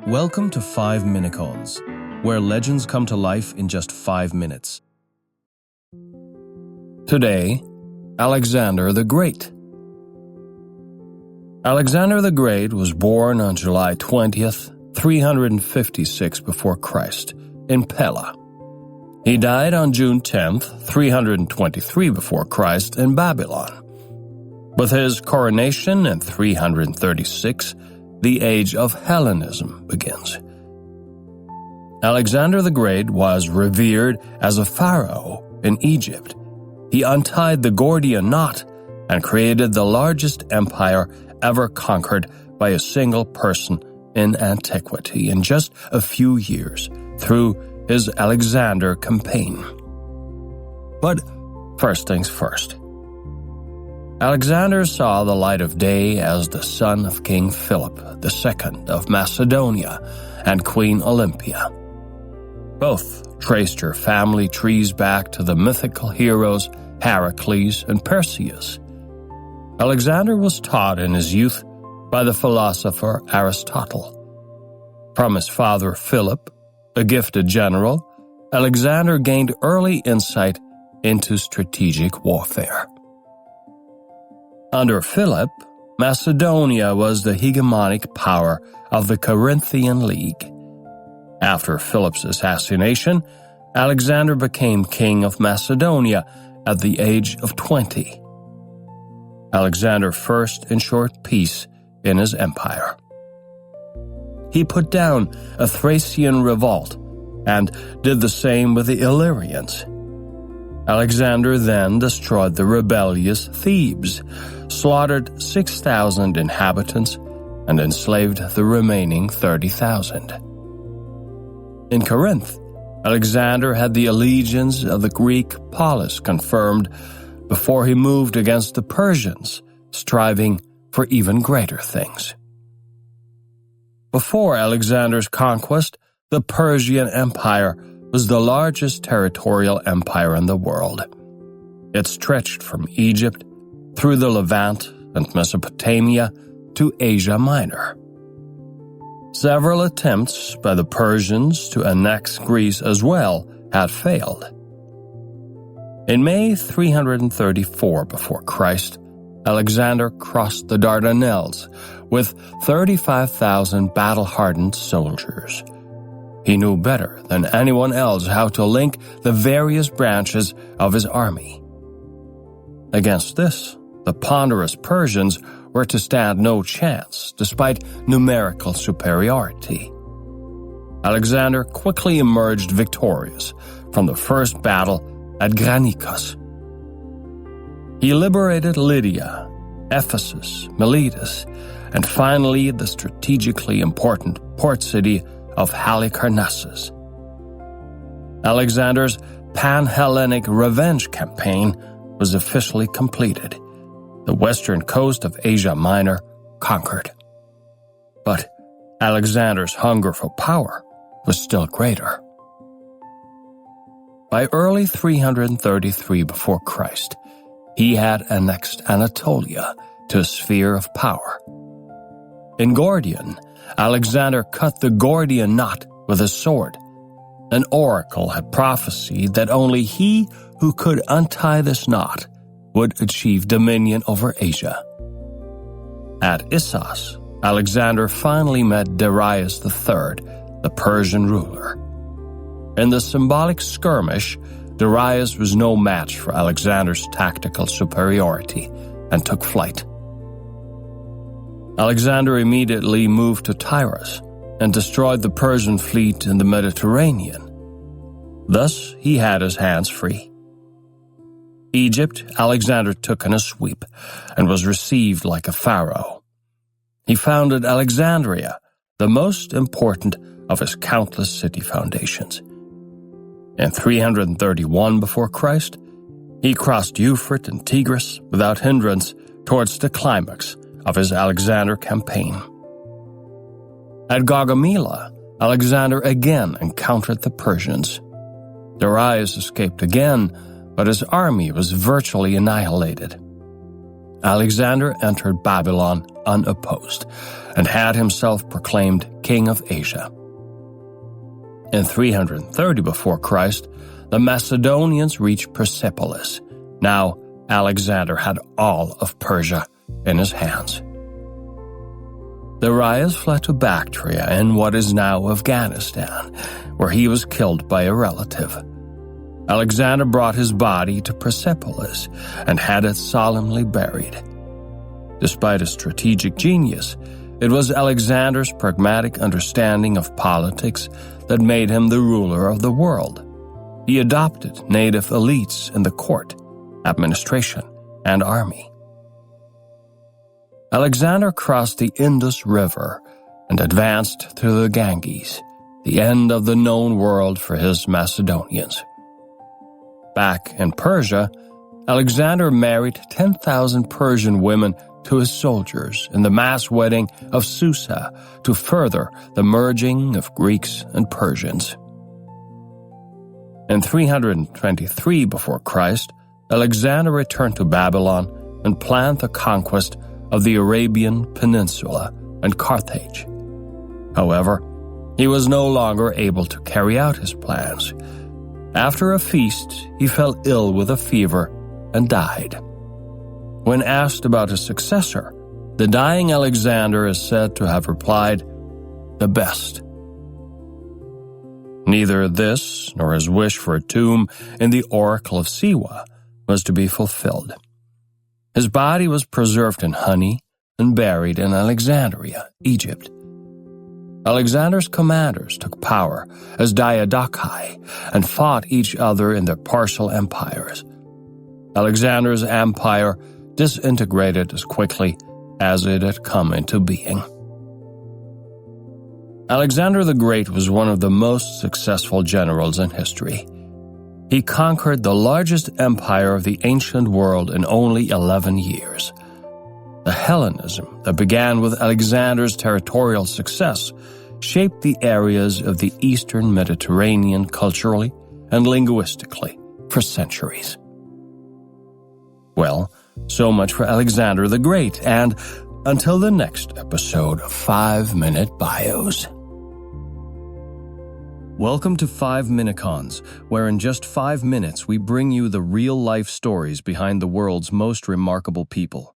Welcome to 5 Minicons, where legends come to life in just 5 minutes. Today, Alexander the Great. Alexander the Great was born on July 20th, 356 before Christ, in Pella. He died on June 10th, 323 before Christ, in Babylon. With his coronation in 336, the age of Hellenism begins. Alexander the Great was revered as a pharaoh in Egypt. He untied the Gordian knot and created the largest empire ever conquered by a single person in antiquity in just a few years through his Alexander campaign. But first things first. Alexander saw the light of day as the son of King Philip II of Macedonia and Queen Olympia. Both traced her family trees back to the mythical heroes Heracles and Perseus. Alexander was taught in his youth by the philosopher Aristotle. From his father Philip, a gifted general, Alexander gained early insight into strategic warfare. Under Philip, Macedonia was the hegemonic power of the Corinthian League. After Philip's assassination, Alexander became king of Macedonia at the age of 20. Alexander first ensured peace in his empire. He put down a Thracian revolt and did the same with the Illyrians. Alexander then destroyed the rebellious Thebes, slaughtered 6,000 inhabitants, and enslaved the remaining 30,000. In Corinth, Alexander had the allegiance of the Greek polis confirmed before he moved against the Persians, striving for even greater things. Before Alexander's conquest, the Persian Empire was the largest territorial empire in the world. It stretched from Egypt through the Levant and Mesopotamia to Asia Minor. Several attempts by the Persians to annex Greece as well had failed. In May 334 before Christ, Alexander crossed the Dardanelles with 35,000 battle-hardened soldiers. He knew better than anyone else how to link the various branches of his army. Against this, the ponderous Persians were to stand no chance despite numerical superiority. Alexander quickly emerged victorious from the first battle at Granicus. He liberated Lydia, Ephesus, Miletus, and finally the strategically important port city of Halicarnassus. Alexander's pan-Hellenic revenge campaign was officially completed. The western coast of Asia Minor conquered. But Alexander's hunger for power was still greater. By early 333 before Christ, he had annexed Anatolia to a sphere of power. In Gordian, Alexander cut the Gordian knot with his sword. An oracle had prophesied that only he who could untie this knot would achieve dominion over Asia. At Issos, Alexander finally met Darius III, the Persian ruler. In the symbolic skirmish, Darius was no match for Alexander's tactical superiority and took flight. Alexander immediately moved to Tyre and destroyed the Persian fleet in the Mediterranean. Thus, he had his hands free. Egypt, Alexander took in a sweep and was received like a pharaoh. He founded Alexandria, the most important of his countless city foundations. In 331 before Christ, he crossed Euphrates and Tigris without hindrance towards the climax of his Alexander campaign. At Gaugamela, Alexander again encountered the Persians. Darius escaped again, but his army was virtually annihilated. Alexander entered Babylon unopposed and had himself proclaimed king of Asia. In 330 before Christ, the Macedonians reached Persepolis. Now Alexander had all of Persia in his hands. Darius fled to Bactria in what is now Afghanistan, where he was killed by a relative. Alexander brought his body to Persepolis and had it solemnly buried. Despite his strategic genius, it was Alexander's pragmatic understanding of politics that made him the ruler of the world. He adopted native elites in the court, administration, and army. Alexander crossed the Indus River and advanced through the Ganges, the end of the known world for his Macedonians. Back in Persia, Alexander married 10,000 Persian women to his soldiers in the mass wedding of Susa to further the merging of Greeks and Persians. In 323 before Christ, Alexander returned to Babylon and planned the conquest of the Arabian Peninsula and Carthage. However, he was no longer able to carry out his plans. After a feast, he fell ill with a fever and died. When asked about his successor, the dying Alexander is said to have replied, "The best." Neither this nor his wish for a tomb in the Oracle of Siwa was to be fulfilled. His body was preserved in honey and buried in Alexandria, Egypt. Alexander's commanders took power as diadochi and fought each other in their partial empires. Alexander's empire disintegrated as quickly as it had come into being. Alexander the Great was one of the most successful generals in history. He conquered the largest empire of the ancient world in only 11 years. The Hellenism that began with Alexander's territorial success shaped the areas of the Eastern Mediterranean culturally and linguistically for centuries. Well, so much for Alexander the Great, and until the next episode of 5-Minute Bios. Welcome to 5 Minicons, where in just 5 minutes we bring you the real-life stories behind the world's most remarkable people.